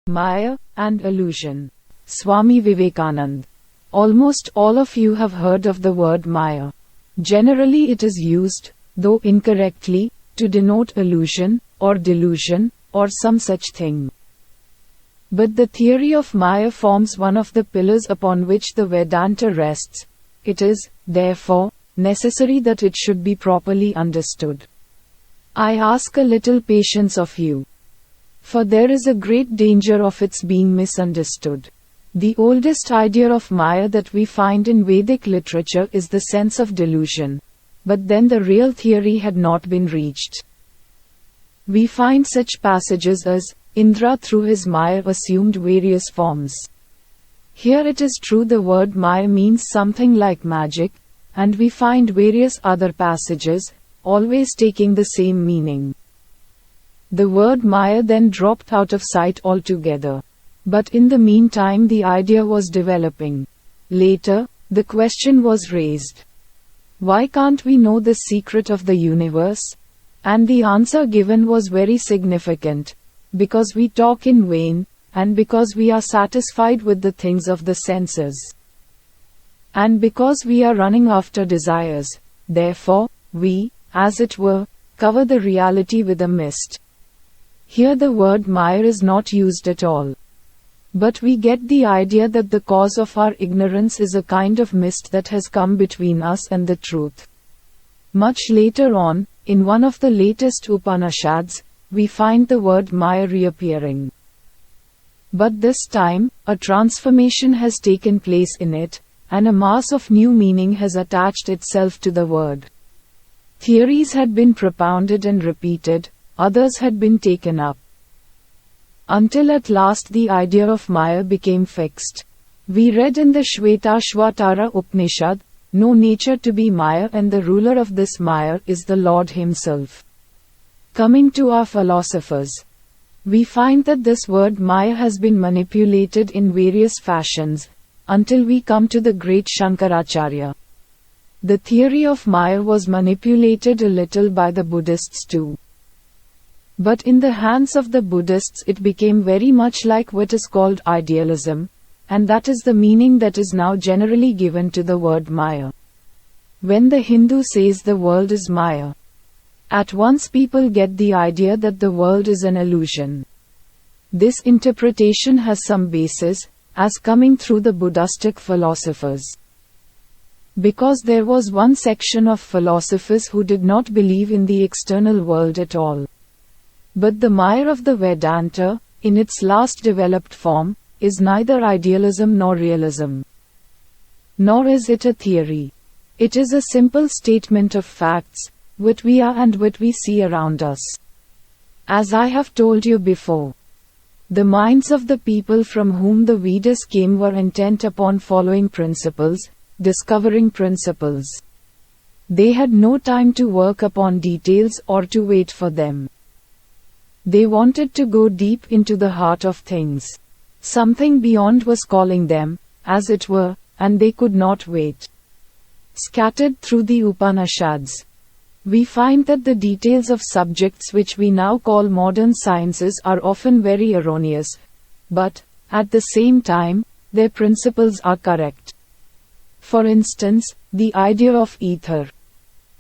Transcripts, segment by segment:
Maya and illusion. Swamy Vivekananda. Almost all of you have heard of the word Maya. Generally it is used, though incorrectly, to denote illusion, or delusion, or some such thing. But the theory of Maya forms one of the pillars upon which the Vedanta rests. It is, therefore, necessary that it should be properly understood. I ask a little patience of you. For there is a great danger of its being misunderstood. The oldest idea of Maya that we find in Vedic literature is the sense of delusion. But then the real theory had not been reached. We find such passages as, Indra through his Maya assumed various forms. Here it is true the word Maya means something like magic, and we find various other passages, always taking the same meaning. The word Maya then dropped out of sight altogether. But in the meantime the idea was developing. Later, the question was raised. Why can't we know the secret of the universe? And the answer given was very significant. Because we talk in vain, and because we are satisfied with the things of the senses. And because we are running after desires, therefore, we, as it were, cover the reality with a mist. Here the word Maya is not used at all. But we get the idea that the cause of our ignorance is a kind of mist that has come between us and the truth. Much later on, in one of the latest Upanishads, we find the word Maya reappearing. But this time, a transformation has taken place in it, and a mass of new meaning has attached itself to the word. Theories had been propounded and repeated, others had been taken up. Until at last the idea of Maya became fixed. We read in the Shvetashvatara Upanishad, know nature to be Maya and the ruler of this Maya is the Lord himself. Coming to our philosophers, we find that this word Maya has been manipulated in various fashions, until we come to the great Shankaracharya. The theory of Maya was manipulated a little by the Buddhists too. But in the hands of the Buddhists it became very much like what is called idealism, and that is the meaning that is now generally given to the word Maya. When the Hindu says the world is Maya, at once people get the idea that the world is an illusion. This interpretation has some basis, as coming through the Buddhistic philosophers. Because there was one section of philosophers who did not believe in the external world at all. But the Maya of the Vedanta, in its last developed form, is neither idealism nor realism. Nor is it a theory. It is a simple statement of facts, what we are and what we see around us. As I have told you before, the minds of the people from whom the Vedas came were intent upon following principles, discovering principles. They had no time to work upon details or to wait for them. They wanted to go deep into the heart of things. Something beyond was calling them, as it were, and they could not wait. Scattered through the Upanishads, we find that the details of subjects which we now call modern sciences are often very erroneous, but, at the same time, their principles are correct. For instance, the idea of ether,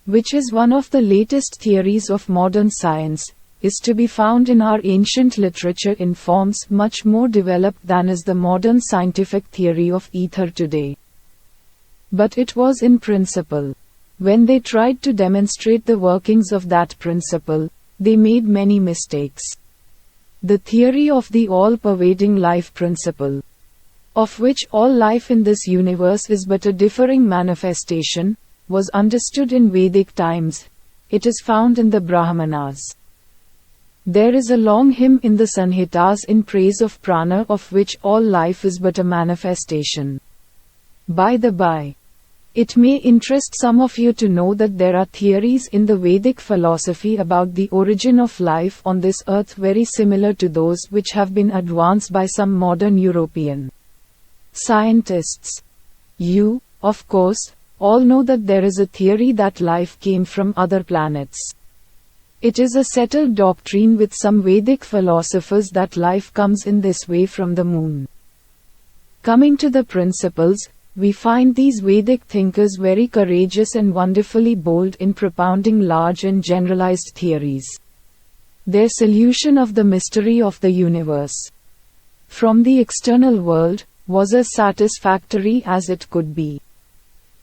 which is one of the latest theories of modern science, is to be found in our ancient literature in forms much more developed than is the modern scientific theory of ether today. But it was in principle. When they tried to demonstrate the workings of that principle, they made many mistakes. The theory of the all-pervading life principle, of which all life in this universe is but a differing manifestation, was understood in Vedic times. It is found in the Brahmanas. There is a long hymn in the Sanhitas in praise of prana, of which all life is but a manifestation. By the by, it may interest some of you to know that there are theories in the Vedic philosophy about the origin of life on this earth very similar to those which have been advanced by some modern European scientists. You, of course, all know that there is a theory that life came from other planets. It is a settled doctrine with some Vedic philosophers that life comes in this way from the moon. Coming to the principles, we find these Vedic thinkers very courageous and wonderfully bold in propounding large and generalized theories. Their solution of the mystery of the universe from the external world was as satisfactory as it could be.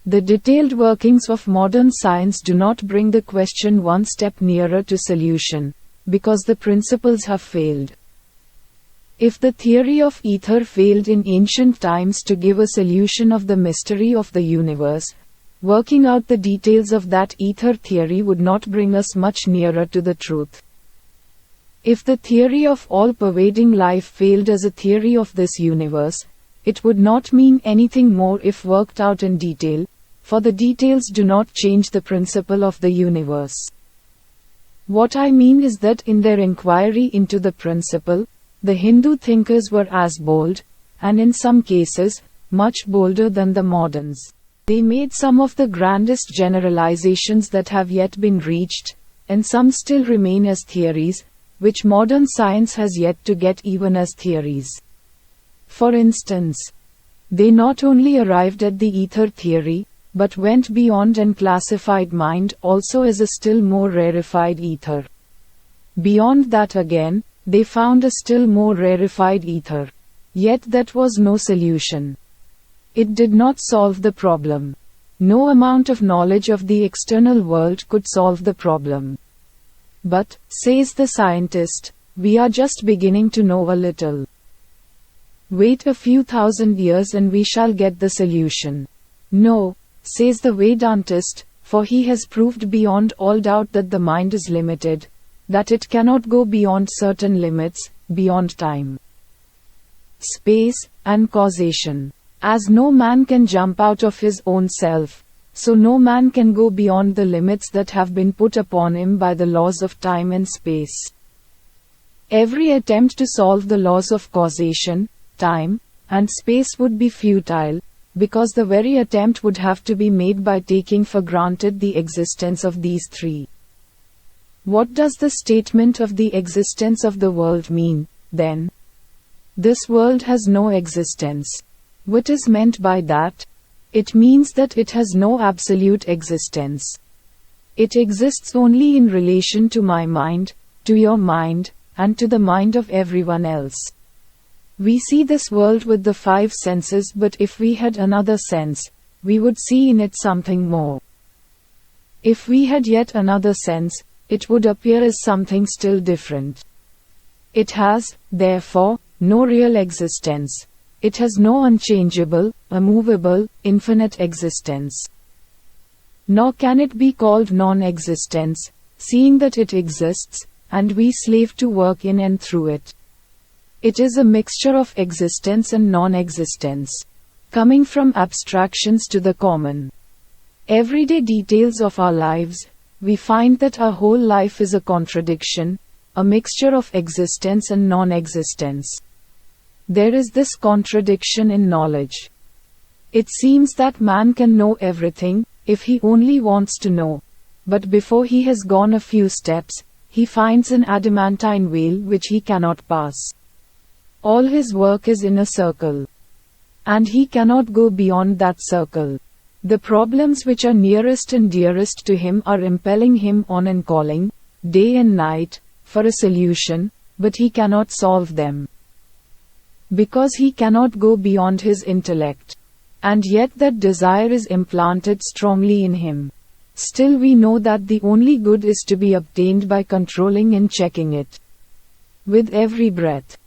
The detailed workings of modern science do not bring the question one step nearer to solution, because the principles have failed. If the theory of ether failed in ancient times to give a solution of the mystery of the universe, working out the details of that ether theory would not bring us much nearer to the truth. If the theory of all-pervading life failed as a theory of this universe, it would not mean anything more if worked out in detail, for the details do not change the principle of the universe. What I mean is that in their inquiry into the principle, the Hindu thinkers were as bold, and in some cases, much bolder than the moderns. They made some of the grandest generalizations that have yet been reached, and some still remain as theories, which modern science has yet to get even as theories. For instance, they not only arrived at the ether theory, but went beyond and classified mind also as a still more rarefied ether. Beyond that again, they found a still more rarefied ether. Yet that was no solution. It did not solve the problem. No amount of knowledge of the external world could solve the problem. But, says the scientist, we are just beginning to know a little. Wait a few thousand years and we shall get the solution. No, says the Vedantist, for he has proved beyond all doubt that the mind is limited, that it cannot go beyond certain limits, beyond time, space, and causation. As no man can jump out of his own self, so no man can go beyond the limits that have been put upon him by the laws of time and space. Every attempt to solve the laws of causation, time, and space would be futile, because the very attempt would have to be made by taking for granted the existence of these three. What does the statement of the existence of the world mean, then? This world has no existence. What is meant by that? It means that it has no absolute existence. It exists only in relation to my mind, to your mind, and to the mind of everyone else. We see this world with the five senses, but if we had another sense, we would see in it something more. If we had yet another sense, it would appear as something still different. It has, therefore, no real existence. It has no unchangeable, immovable, infinite existence. Nor can it be called non-existence, seeing that it exists, and we slave to work in and through it. It is a mixture of existence and non-existence, coming from abstractions to the common, everyday details of our lives. We find that our whole life is a contradiction, a mixture of existence and non-existence. There is this contradiction in knowledge. It seems that man can know everything, if he only wants to know. But before he has gone a few steps, he finds an adamantine veil which he cannot pass. All his work is in a circle. And he cannot go beyond that circle. The problems which are nearest and dearest to him are impelling him on and calling, day and night, for a solution, but he cannot solve them. Because he cannot go beyond his intellect. And yet that desire is implanted strongly in him. Still we know that the only good is to be obtained by controlling and checking it. With every breath,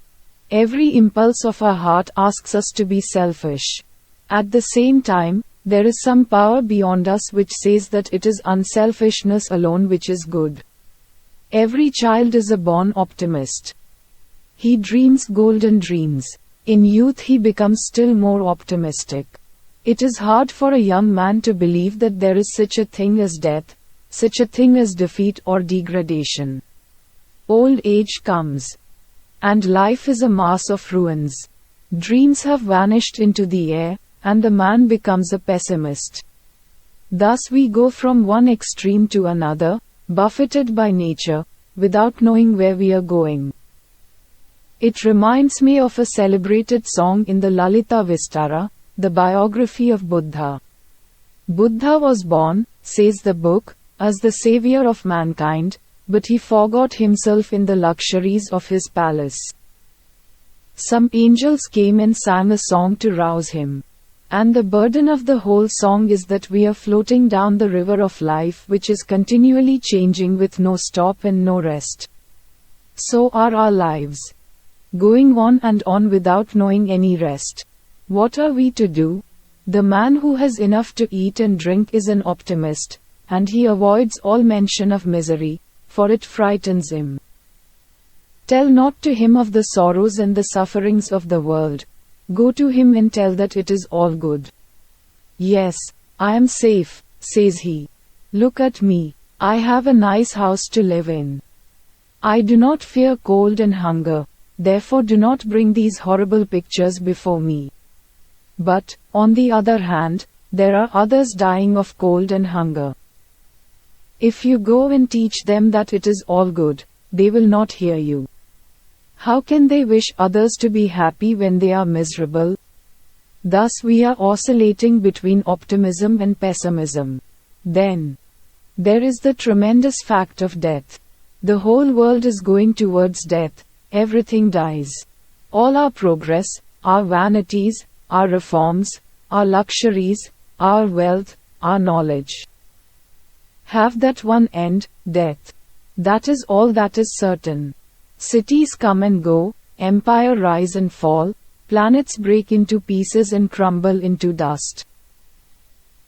every impulse of our heart asks us to be selfish. At the same time, there is some power beyond us which says that it is unselfishness alone which is good. Every child is a born optimist. He dreams golden dreams. In youth he becomes still more optimistic. It is hard for a young man to believe that there is such a thing as death, such a thing as defeat or degradation. Old age comes. And life is a mass of ruins. Dreams have vanished into the air, and the man becomes a pessimist. Thus we go from one extreme to another, buffeted by nature, without knowing where we are going. It reminds me of a celebrated song in the Lalita Vistara, the biography of Buddha. Buddha was born, says the book, as the savior of mankind, but he forgot himself in the luxuries of his palace. Some angels came and sang a song to rouse him. And the burden of the whole song is that we are floating down the river of life, which is continually changing with no stop and no rest. So are our lives. Going on and on without knowing any rest. What are we to do? The man who has enough to eat and drink is an optimist, and he avoids all mention of misery, for it frightens him. Tell not to him of the sorrows and the sufferings of the world. Go to him and tell that it is all good. Yes, I am safe, says he. Look at me, I have a nice house to live in. I do not fear cold and hunger, therefore do not bring these horrible pictures before me. But, on the other hand, there are others dying of cold and hunger. If you go and teach them that it is all good, they will not hear you. How can they wish others to be happy when they are miserable? Thus we are oscillating between optimism and pessimism. Then, there is the tremendous fact of death. The whole world is going towards death, everything dies. All our progress, our vanities, our reforms, our luxuries, our wealth, our knowledge have that one end, death. That is all that is certain. Cities come and go, empires rise and fall, planets break into pieces and crumble into dust,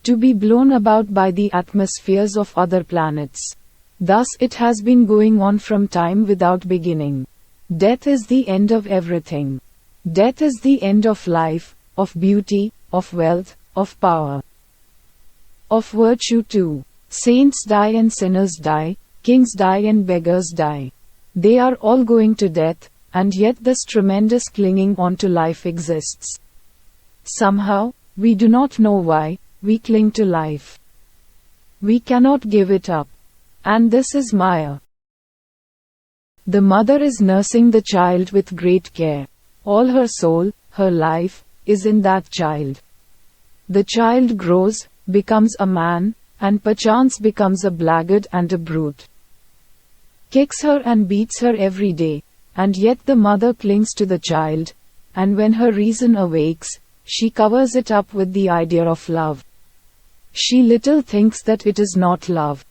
to be blown about by the atmospheres of other planets. Thus it has been going on from time without beginning. Death is the end of everything. Death is the end of life, of beauty, of wealth, of power, of virtue too. Saints die and sinners die, kings die and beggars die. They are all going to death, and yet this tremendous clinging on to life exists. Somehow, we do not know why, we cling to life. We cannot give it up. And this is Maya. The mother is nursing the child with great care. All her soul, her life, is in that child. The child grows, becomes a man, and perchance becomes a blackguard and a brute. Kicks her and beats her every day, and yet the mother clings to the child, and when her reason awakes, she covers it up with the idea of love. She little thinks that it is not love.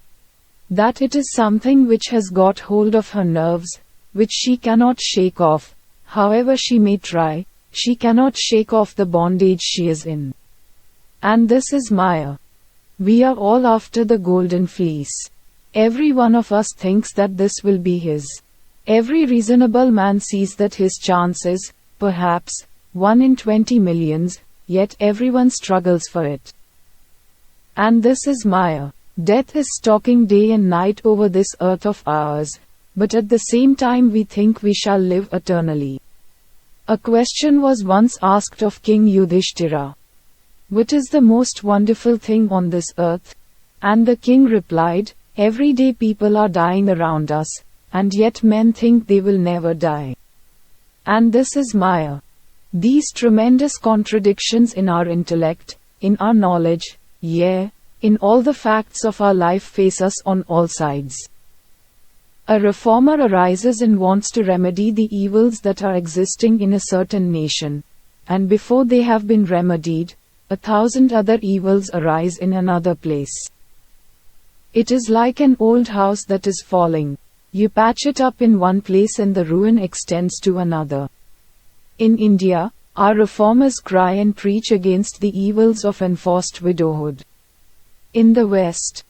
That it is something which has got hold of her nerves, which she cannot shake off. However she may try, she cannot shake off the bondage she is in. And this is Maya. We are all after the golden fleece. Every one of us thinks that this will be his. Every reasonable man sees that his chance is, perhaps, 1 in 20 millions, yet everyone struggles for it. And this is Maya. Death is stalking day and night over this earth of ours, but at the same time we think we shall live eternally. A question was once asked of King Yudhishthira. What is the most wonderful thing on this earth? And the king replied, every day people are dying around us, and yet men think they will never die. And this is Maya. These tremendous contradictions in our intellect, in our knowledge, in all the facts of our life face us on all sides. A reformer arises and wants to remedy the evils that are existing in a certain nation, and before they have been remedied, 1,000 other evils arise in another place. It is like an old house that is falling. You patch it up in one place and the ruin extends to another. In India, our reformers cry and preach against the evils of enforced widowhood. In the West,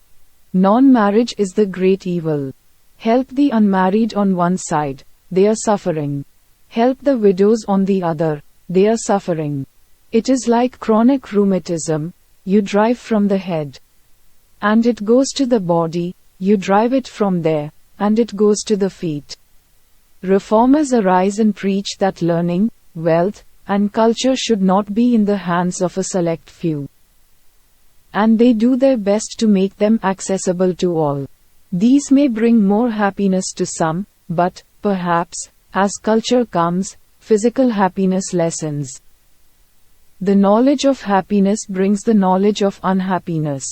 non-marriage is the great evil. Help the unmarried on one side, they are suffering. Help the widows on the other, they are suffering. It is like chronic rheumatism, you drive from the head, and it goes to the body, you drive it from there, and it goes to the feet. Reformers arise and preach that learning, wealth, and culture should not be in the hands of a select few. And they do their best to make them accessible to all. These may bring more happiness to some, but, perhaps, as culture comes, physical happiness lessens. The knowledge of happiness brings the knowledge of unhappiness.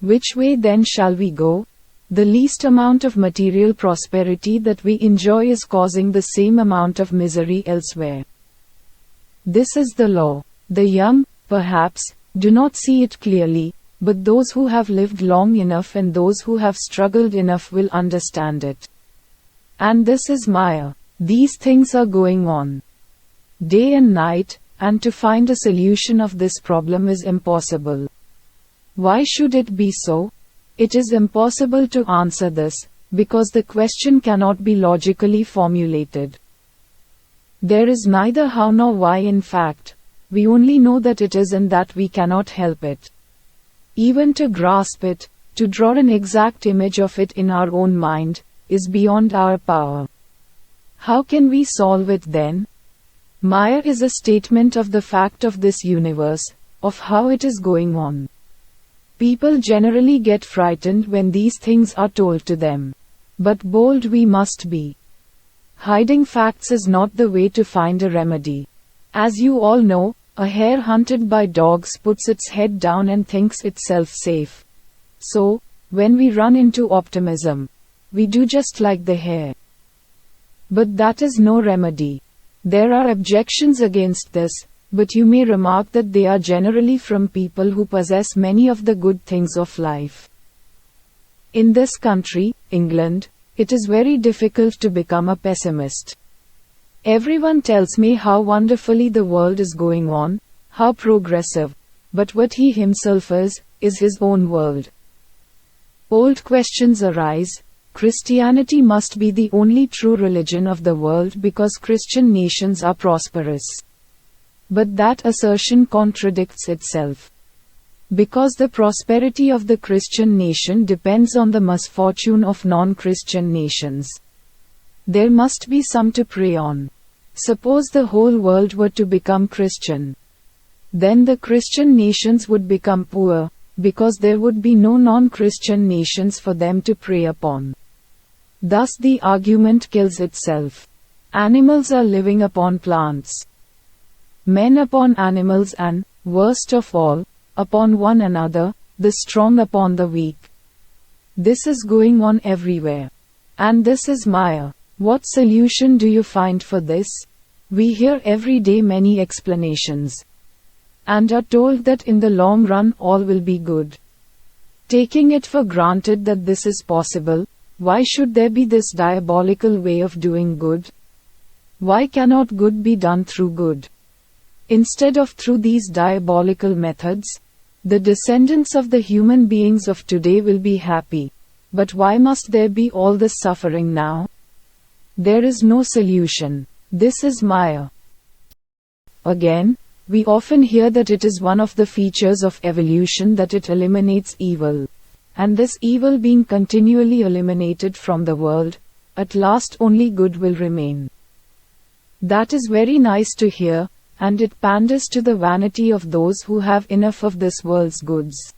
Which way then shall we go? The least amount of material prosperity that we enjoy is causing the same amount of misery elsewhere. This is the law. The young, perhaps, do not see it clearly, but those who have lived long enough and those who have struggled enough will understand it. And this is Maya. These things are going on day and night, and to find a solution of this problem is impossible. Why should it be so? It is impossible to answer this, because the question cannot be logically formulated. There is neither how nor why in fact. We only know that it is and that we cannot help it. Even to grasp it, to draw an exact image of it in our own mind, is beyond our power. How can we solve it then? Maya is a statement of the fact of this universe, of how it is going on. People generally get frightened when these things are told to them. But bold we must be. Hiding facts is not the way to find a remedy. As you all know, a hare hunted by dogs puts its head down and thinks itself safe. So, when we run into optimism, we do just like the hare. But that is no remedy. There are objections against this, but you may remark that they are generally from people who possess many of the good things of life. In this country, England, it is very difficult to become a pessimist. Everyone tells me how wonderfully the world is going on, how progressive, but what he himself is his own world. Old questions arise. Christianity must be the only true religion of the world because Christian nations are prosperous. But that assertion contradicts itself. Because the prosperity of the Christian nation depends on the misfortune of non-Christian nations. There must be some to prey on. Suppose the whole world were to become Christian. Then the Christian nations would become poor, because there would be no non-Christian nations for them to prey upon. Thus the argument kills itself. Animals are living upon plants. Men upon animals and, worst of all, upon one another, the strong upon the weak. This is going on everywhere. And this is Maya. What solution do you find for this? We hear every day many explanations. And are told that in the long run all will be good. Taking it for granted that this is possible, why should there be this diabolical way of doing good? Why cannot good be done through good? Instead of through these diabolical methods, the descendants of the human beings of today will be happy. But why must there be all this suffering now? There is no solution. This is Maya. Again, we often hear that it is one of the features of evolution that it eliminates evil. And this evil being continually eliminated from the world, at last only good will remain. That is very nice to hear, and it panders to the vanity of those who have enough of this world's goods.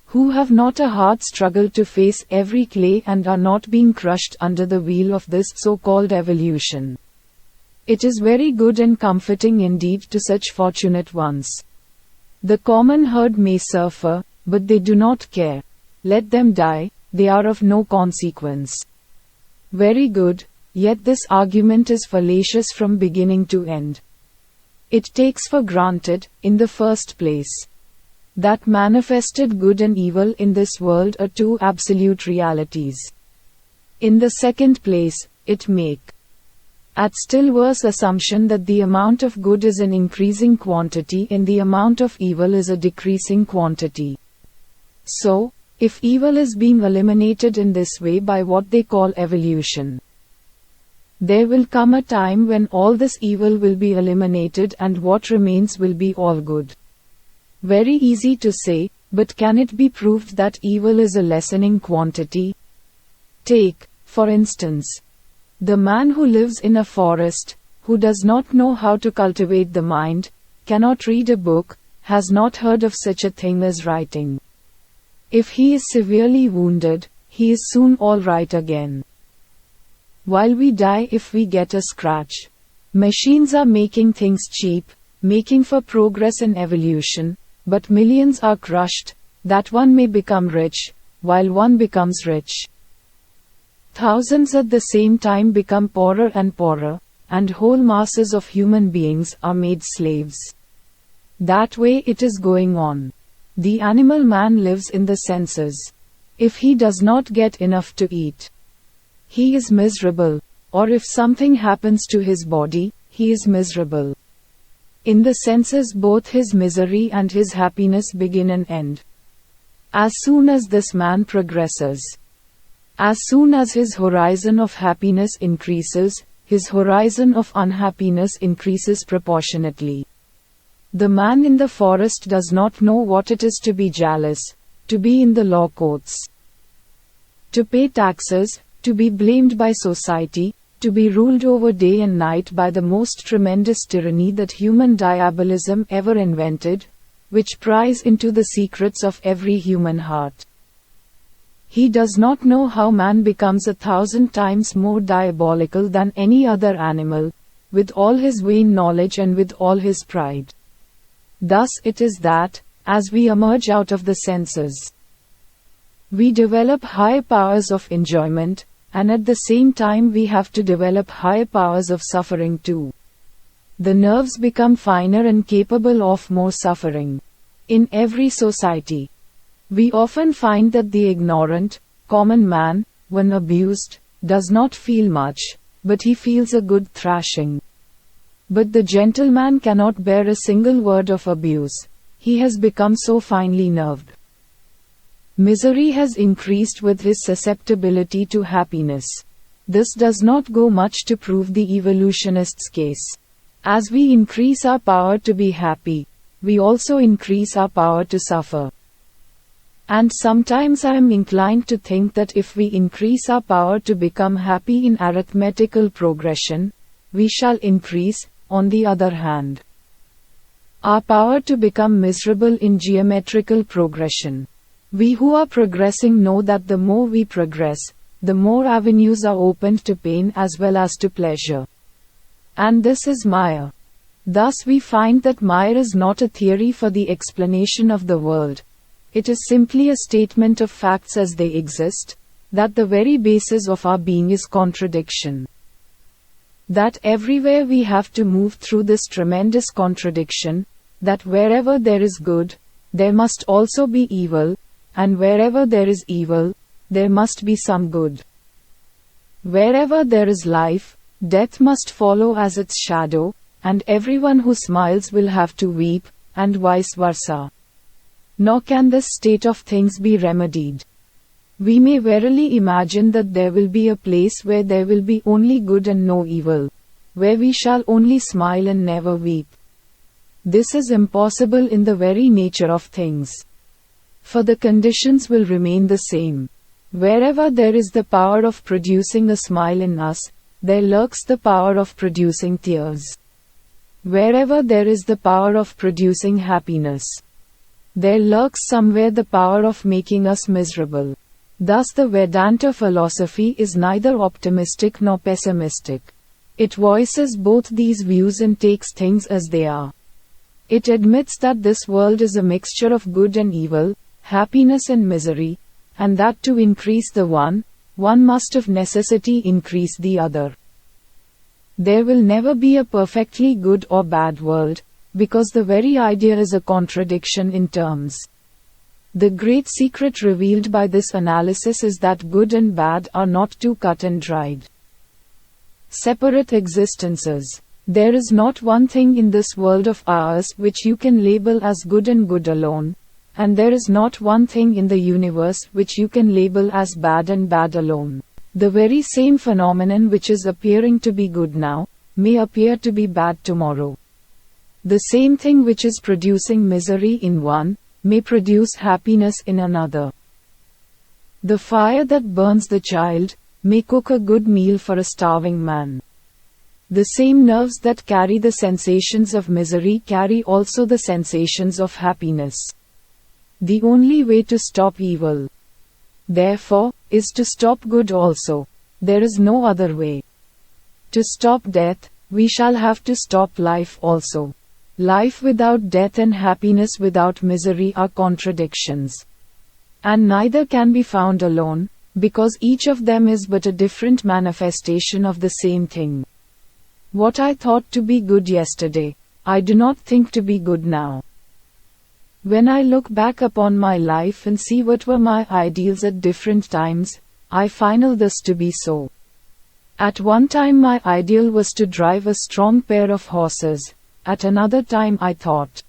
Who have not a hard struggle to face every clay and are not being crushed under the wheel of this so-called evolution. It is very good and comforting indeed to such fortunate ones. The common herd may suffer, but they do not care. Let them die, they are of no consequence. Very good, yet this argument is fallacious from beginning to end. It takes for granted, in the first place, that manifested good and evil in this world are two absolute realities. In the second place, it makes at still worse assumption that the amount of good is an increasing quantity and the amount of evil is a decreasing quantity. So, if evil is being eliminated in this way by what they call evolution, there will come a time when all this evil will be eliminated and what remains will be all good. Very easy to say, but can it be proved that evil is a lessening quantity? Take, for instance, the man who lives in a forest, who does not know how to cultivate the mind, cannot read a book, has not heard of such a thing as writing. If he is severely wounded, he is soon all right again. While we die if we get a scratch. Machines are making things cheap, making for progress and evolution, but millions are crushed, that one may become rich, while one becomes rich. Thousands at the same time become poorer and poorer, and whole masses of human beings are made slaves. That way it is going on. The animal man lives in the senses. If he does not get enough to eat, he is miserable, or if something happens to his body, he is miserable. In the senses both his misery and his happiness begin and end. As soon as this man progresses, as soon as his horizon of happiness increases, his horizon of unhappiness increases proportionately. The man in the forest does not know what it is to be jealous, to be in the law courts, to pay taxes, to be blamed by society, to be ruled over day and night by the most tremendous tyranny that human diabolism ever invented, which pries into the secrets of every human heart. He does not know how man becomes 1,000 times more diabolical than any other animal, with all his vain knowledge and with all his pride. Thus it is that, as we emerge out of the senses, we develop high powers of enjoyment, and at the same time we have to develop high powers of suffering too. The nerves become finer and capable of more suffering. In every society, we often find that the ignorant, common man, when abused, does not feel much, but he feels a good thrashing. But the gentleman cannot bear a single word of abuse. He has become so finely nerved. Misery has increased with his susceptibility to happiness. This does not go much to prove the evolutionist's case. As we increase our power to be happy, we also increase our power to suffer. And sometimes I am inclined to think that if we increase our power to become happy in arithmetical progression, we shall increase, on the other hand, our power to become miserable in geometrical progression. We who are progressing know that the more we progress, the more avenues are opened to pain as well as to pleasure. And this is Maya. Thus we find that Maya is not a theory for the explanation of the world. It is simply a statement of facts as they exist, that the very basis of our being is contradiction. That everywhere we have to move through this tremendous contradiction, that wherever there is good, there must also be evil, and wherever there is evil, there must be some good. Wherever there is life, death must follow as its shadow, and everyone who smiles will have to weep, and vice versa. Nor can this state of things be remedied. We may verily imagine that there will be a place where there will be only good and no evil, where we shall only smile and never weep. This is impossible in the very nature of things. For the conditions will remain the same. Wherever there is the power of producing a smile in us, there lurks the power of producing tears. Wherever there is the power of producing happiness, there lurks somewhere the power of making us miserable. Thus the Vedanta philosophy is neither optimistic nor pessimistic. It voices both these views and takes things as they are. It admits that this world is a mixture of good and evil, happiness and misery, and that to increase the one must of necessity increase the other. There will never be a perfectly good or bad world, because the very idea is a contradiction in terms. The great secret revealed by this analysis is that good and bad are not two cut and dried separate existences. There is not one thing in this world of ours which you can label as good and good alone, and there is not one thing in the universe which you can label as bad and bad alone. The very same phenomenon which is appearing to be good now, may appear to be bad tomorrow. The same thing which is producing misery in one, may produce happiness in another. The fire that burns the child, may cook a good meal for a starving man. The same nerves that carry the sensations of misery carry also the sensations of happiness. The only way to stop evil, therefore, is to stop good also. There is no other way. To stop death, we shall have to stop life also. Life without death and happiness without misery are contradictions. And neither can be found alone, because each of them is but a different manifestation of the same thing. What I thought to be good yesterday, I do not think to be good now. When I look back upon my life and see what were my ideals at different times, I find this to be so. At one time my ideal was to drive a strong pair of horses. At another time I thought,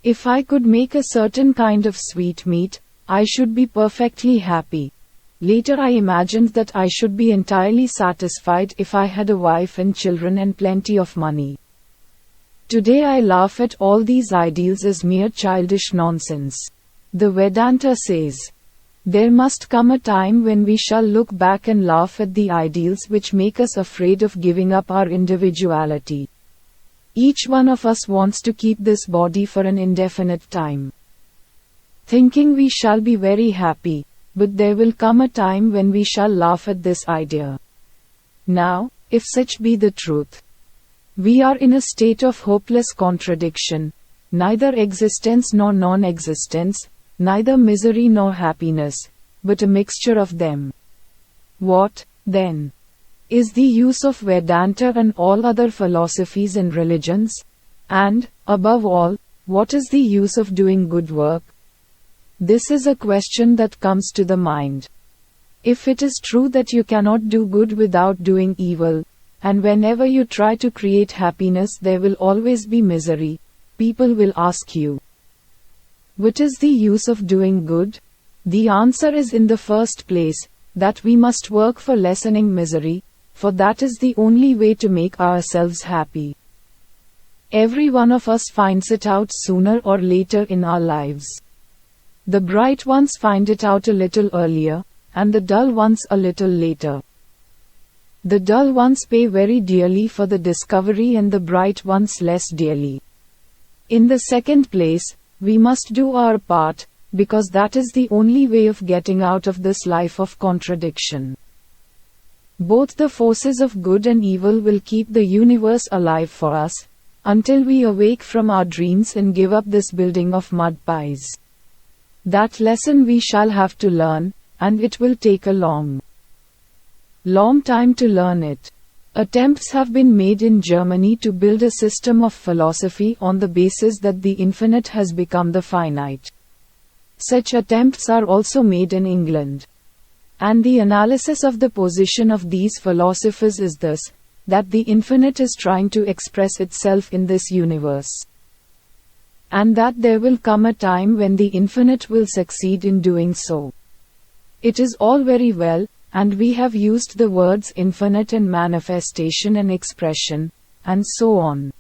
if I could make a certain kind of sweet meat, I should be perfectly happy. Later I imagined that I should be entirely satisfied if I had a wife and children and plenty of money. Today I laugh at all these ideals as mere childish nonsense. The Vedanta says, there must come a time when we shall look back and laugh at the ideals which make us afraid of giving up our individuality. Each one of us wants to keep this body for an indefinite time, thinking we shall be very happy, but there will come a time when we shall laugh at this idea. Now, if such be the truth, we are in a state of hopeless contradiction, neither existence nor non-existence, neither misery nor happiness, but a mixture of them. What, then, is the use of Vedanta and all other philosophies and religions? And, above all, what is the use of doing good work? This is a question that comes to the mind. If it is true that you cannot do good without doing evil, and whenever you try to create happiness there will always be misery, people will ask you, what is the use of doing good? The answer is in the first place, that we must work for lessening misery, for that is the only way to make ourselves happy. Every one of us finds it out sooner or later in our lives. The bright ones find it out a little earlier, and the dull ones a little later. The dull ones pay very dearly for the discovery and the bright ones less dearly. In the second place, we must do our part, because that is the only way of getting out of this life of contradiction. Both the forces of good and evil will keep the universe alive for us, until we awake from our dreams and give up this building of mud pies. That lesson we shall have to learn, and it will take a long time to learn it. Attempts have been made in Germany to build a system of philosophy on the basis that the infinite has become the finite. Such attempts are also made in England. And the analysis of the position of these philosophers is this, that the infinite is trying to express itself in this universe. And that there will come a time when the infinite will succeed in doing so. It is all very well, and we have used the words infinite and manifestation and expression, and so on.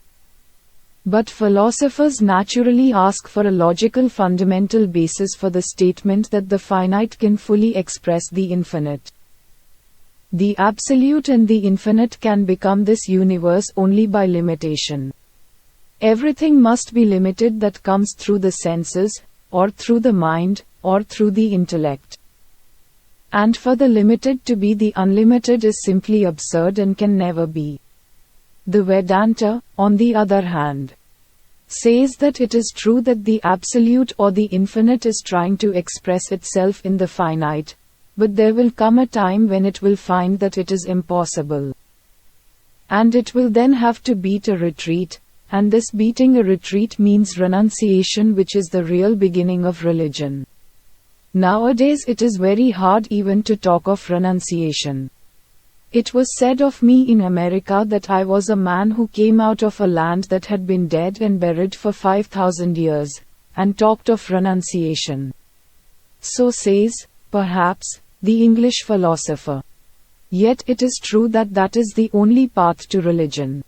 But philosophers naturally ask for a logical fundamental basis for the statement that the finite can fully express the infinite. The absolute and the infinite can become this universe only by limitation. Everything must be limited that comes through the senses, or through the mind, or through the intellect. And for the limited to be the unlimited is simply absurd and can never be. The Vedanta, on the other hand, says that it is true that the absolute or the infinite is trying to express itself in the finite, but there will come a time when it will find that it is impossible. And it will then have to beat a retreat, and this beating a retreat means renunciation, which is the real beginning of religion. Nowadays it is very hard even to talk of renunciation. It was said of me in America that I was a man who came out of a land that had been dead and buried for 5,000 years, and talked of renunciation. So says, perhaps, the English philosopher. Yet it is true that that is the only path to religion.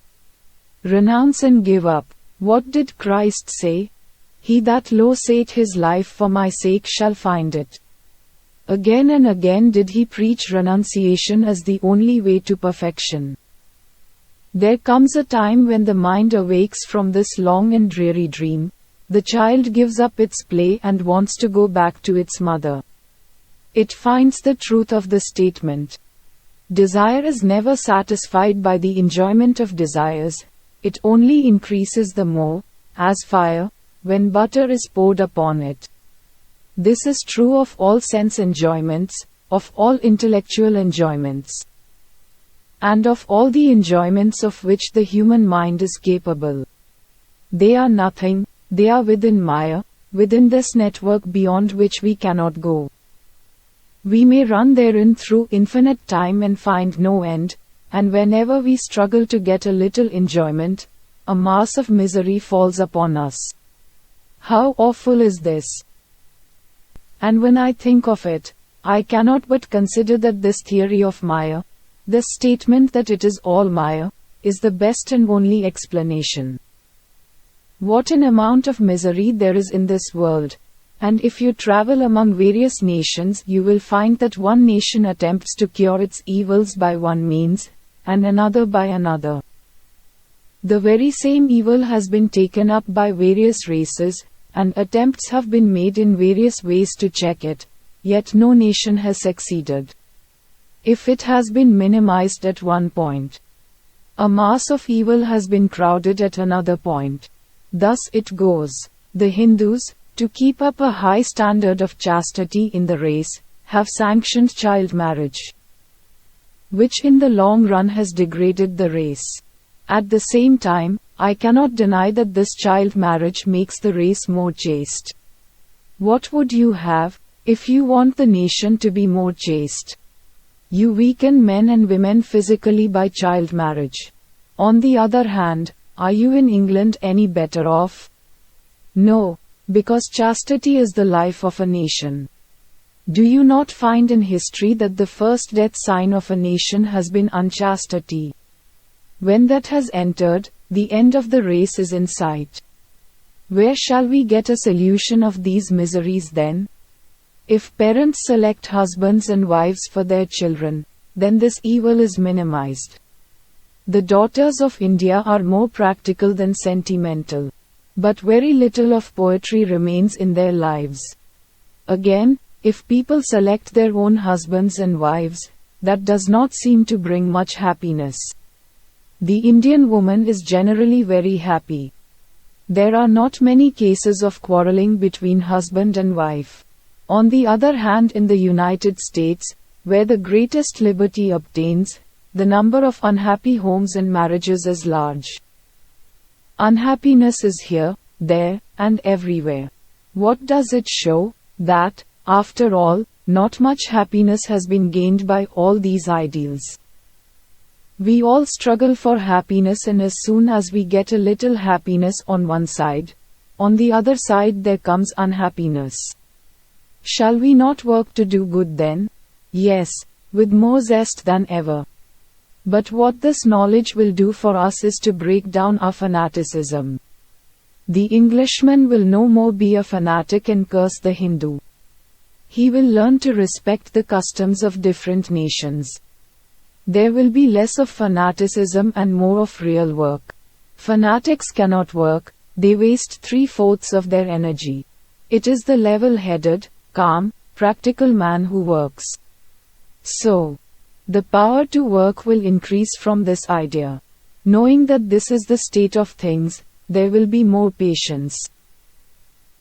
Renounce and give up. What did Christ say? He that loseth his life for my sake shall find it. Again and again did he preach renunciation as the only way to perfection. There comes a time when the mind awakes from this long and dreary dream, the child gives up its play and wants to go back to its mother. It finds the truth of the statement. Desire is never satisfied by the enjoyment of desires, it only increases the more, as fire, when butter is poured upon it. This is true of all sense enjoyments, of all intellectual enjoyments, and of all the enjoyments of which the human mind is capable. They are nothing, they are within Maya, within this network beyond which we cannot go. We may run therein through infinite time and find no end, and whenever we struggle to get a little enjoyment, a mass of misery falls upon us. How awful is this? And when I think of it, I cannot but consider that this theory of Maya, this statement that it is all Maya, is the best and only explanation. What an amount of misery there is in this world, and if you travel among various nations you will find that one nation attempts to cure its evils by one means, and another by another. The very same evil has been taken up by various races, and attempts have been made in various ways to check it, yet no nation has succeeded. If it has been minimized at one point, a mass of evil has been crowded at another point. Thus it goes. The Hindus, to keep up a high standard of chastity in the race, have sanctioned child marriage, which in the long run has degraded the race. At the same time, I cannot deny that this child marriage makes the race more chaste. What would you have, if you want the nation to be more chaste? You weaken men and women physically by child marriage. On the other hand, are you in England any better off? No, because chastity is the life of a nation. Do you not find in history that the first death sign of a nation has been unchastity? When that has entered, the end of the race is in sight. Where shall we get a solution of these miseries then? If parents select husbands and wives for their children, then this evil is minimized. The daughters of India are more practical than sentimental. But very little of poetry remains in their lives. Again, if people select their own husbands and wives, that does not seem to bring much happiness. The Indian woman is generally very happy. There are not many cases of quarreling between husband and wife. On the other hand, in the United States, where the greatest liberty obtains, the number of unhappy homes and marriages is large. Unhappiness is here, there, and everywhere. What does it show? That, after all, not much happiness has been gained by all these ideals. We all struggle for happiness, and as soon as we get a little happiness on one side, on the other side there comes unhappiness. Shall we not work to do good then? Yes, with more zest than ever. But what this knowledge will do for us is to break down our fanaticism. The Englishman will no more be a fanatic and curse the Hindu. He will learn to respect the customs of different nations. There will be less of fanaticism and more of real work. Fanatics cannot work, they waste 3/4 of their energy. It is the level-headed, calm, practical man who works. So, the power to work will increase from this idea. Knowing that this is the state of things, there will be more patience.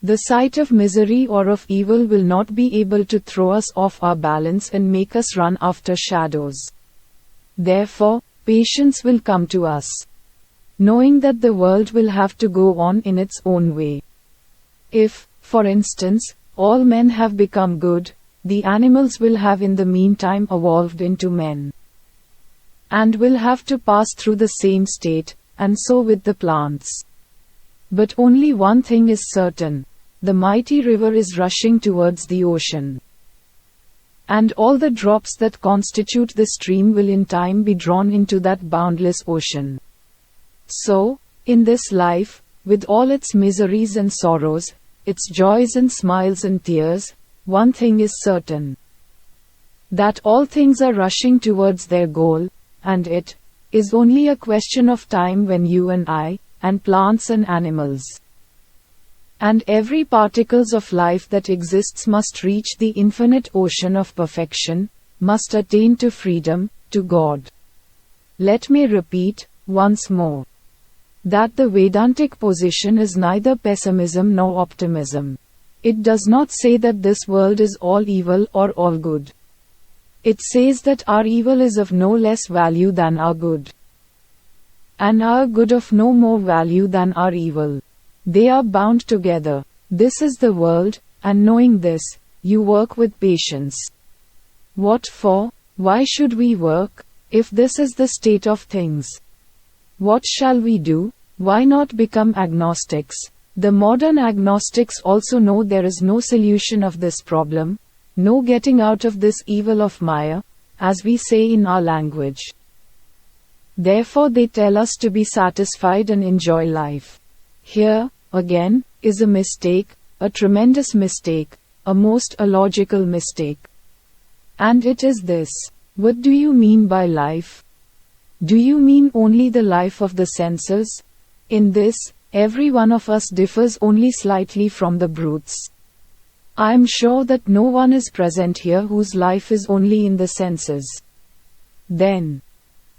The sight of misery or of evil will not be able to throw us off our balance and make us run after shadows. Therefore, patience will come to us. Knowing that the world will have to go on in its own way. If, for instance, all men have become good, the animals will have in the meantime evolved into men, and will have to pass through the same state, and so with the plants. But only one thing is certain: the mighty river is rushing towards the ocean. And all the drops that constitute the stream will in time be drawn into that boundless ocean. So, in this life, with all its miseries and sorrows, its joys and smiles and tears, one thing is certain: that all things are rushing towards their goal, and it is only a question of time when you and I, and plants and animals, And every particles of life that exists must reach the infinite ocean of perfection, must attain to freedom, to God. Let me repeat, once more, that the Vedantic position is neither pessimism nor optimism. It does not say that this world is all evil or all good. It says that our evil is of no less value than our good, and our good of no more value than our evil. They are bound together. This is the world, and knowing this, you work with patience. What for? Why should we work, if this is the state of things? What shall we do? Why not become agnostics? The modern agnostics also know there is no solution of this problem, no getting out of this evil of Maya, as we say in our language. Therefore they tell us to be satisfied and enjoy life. Here, again, is a mistake, a tremendous mistake, a most illogical mistake. And it is this. What do you mean by life? Do you mean only the life of the senses? In this, every one of us differs only slightly from the brutes. I am sure that no one is present here whose life is only in the senses. Then,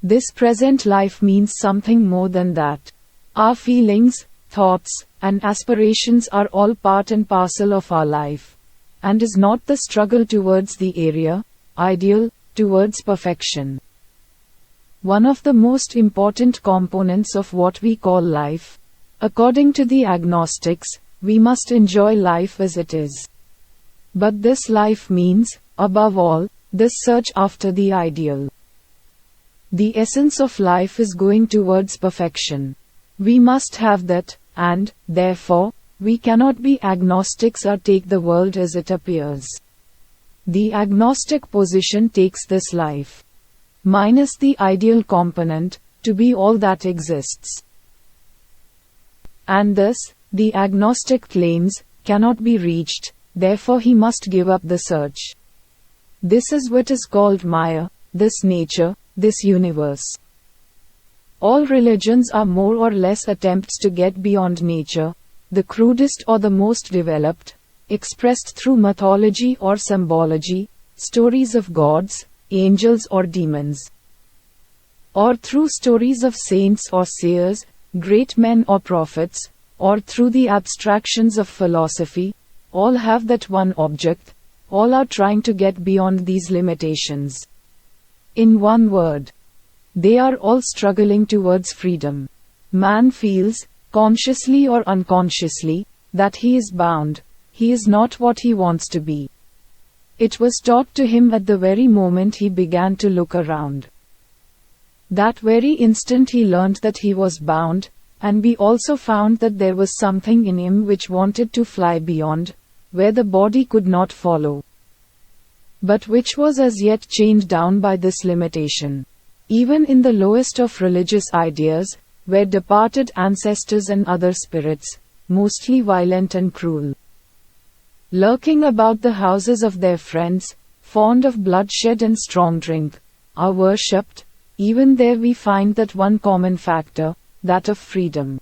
this present life means something more than that. Our feelings, thoughts, and aspirations are all part and parcel of our life, and is not the struggle towards the area, ideal, towards perfection. One of the most important components of what we call life, according to the agnostics, we must enjoy life as it is. But this life means, above all, this search after the ideal. The essence of life is going towards perfection. We must have that, and, therefore, we cannot be agnostics or take the world as it appears. The agnostic position takes this life, minus the ideal component, to be all that exists. And thus, the agnostic claims, cannot be reached, therefore he must give up the search. This is what is called Maya, this nature, this universe. All religions are more or less attempts to get beyond nature, the crudest or the most developed, expressed through mythology or symbology, stories of gods, angels or demons, or through stories of saints or seers, great men or prophets, or through the abstractions of philosophy. All have that one object, all are trying to get beyond these limitations. In one word, they are all struggling towards freedom. Man feels, consciously or unconsciously, that he is bound, he is not what he wants to be. It was taught to him at the very moment he began to look around. That very instant he learned that he was bound, and he also found that there was something in him which wanted to fly beyond, where the body could not follow, but which was as yet chained down by this limitation. Even in the lowest of religious ideas, were departed ancestors and other spirits, mostly violent and cruel, lurking about the houses of their friends, fond of bloodshed and strong drink, are worshipped. Even there we find that one common factor, that of freedom.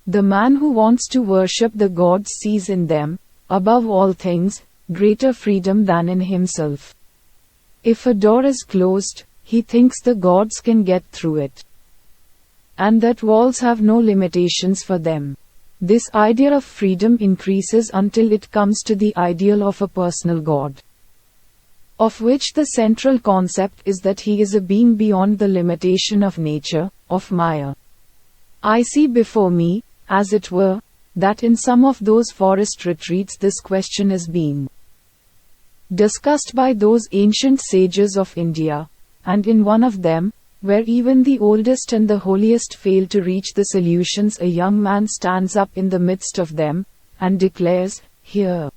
The man who wants to worship the gods sees in them, above all things, greater freedom than in himself. If a door is closed, he thinks the gods can get through it, and that walls have no limitations for them. This idea of freedom increases until it comes to the ideal of a personal God, of which the central concept is that he is a being beyond the limitation of nature, of Maya. I see before me, as it were, that in some of those forest retreats this question is being discussed by those ancient sages of India, and in one of them, where even the oldest and the holiest fail to reach the solutions, a young man stands up in the midst of them, and declares, "Hear,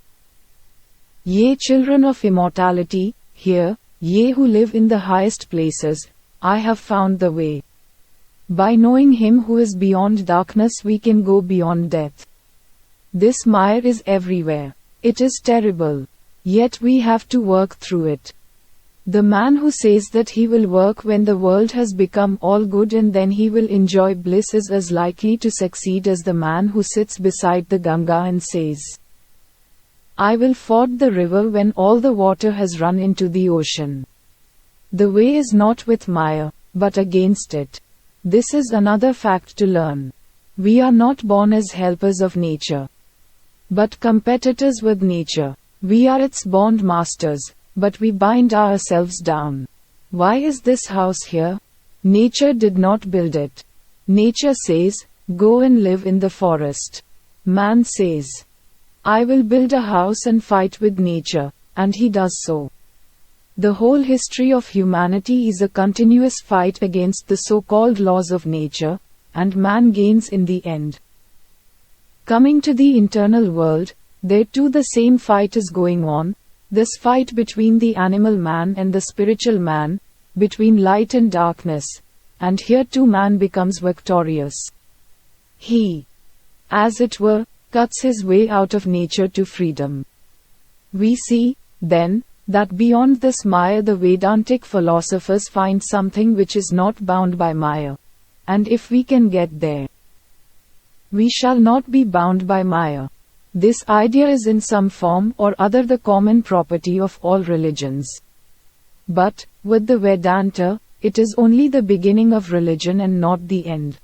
ye children of immortality, hear, ye who live in the highest places, I have found the way. By knowing him who is beyond darkness we can go beyond death. This mire is everywhere. It is terrible. Yet we have to work through it. The man who says that he will work when the world has become all good and then he will enjoy bliss is as likely to succeed as the man who sits beside the Ganga and says, I will ford the river when all the water has run into the ocean. The way is not with Maya, but against it. This is another fact to learn. We are not born as helpers of nature, but competitors with nature. We are its bond masters, but we bind ourselves down. Why is this house here? Nature did not build it. Nature says, go and live in the forest. Man says, I will build a house and fight with nature, and he does so. The whole history of humanity is a continuous fight against the so-called laws of nature, and man gains in the end. Coming to the internal world, there too the same fight is going on, this fight between the animal man and the spiritual man, between light and darkness, and here too man becomes victorious. He, as it were, cuts his way out of nature to freedom. We see, then, that beyond this Maya the Vedantic philosophers find something which is not bound by Maya. And if we can get there, we shall not be bound by Maya. This idea is in some form or other the common property of all religions. But, with the Vedanta, it is only the beginning of religion and not the end.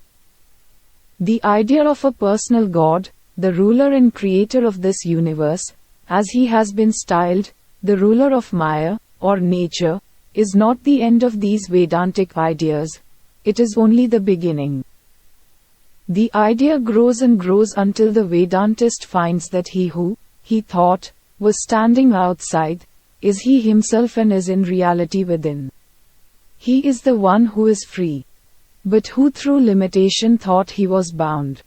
The idea of a personal God, the ruler and creator of this universe, as he has been styled, the ruler of Maya, or nature, is not the end of these Vedantic ideas, it is only the beginning. The idea grows and grows until the Vedantist finds that he who, he thought, was standing outside, is he himself and is in reality within. He is the one who is free, but who through limitation thought he was bound.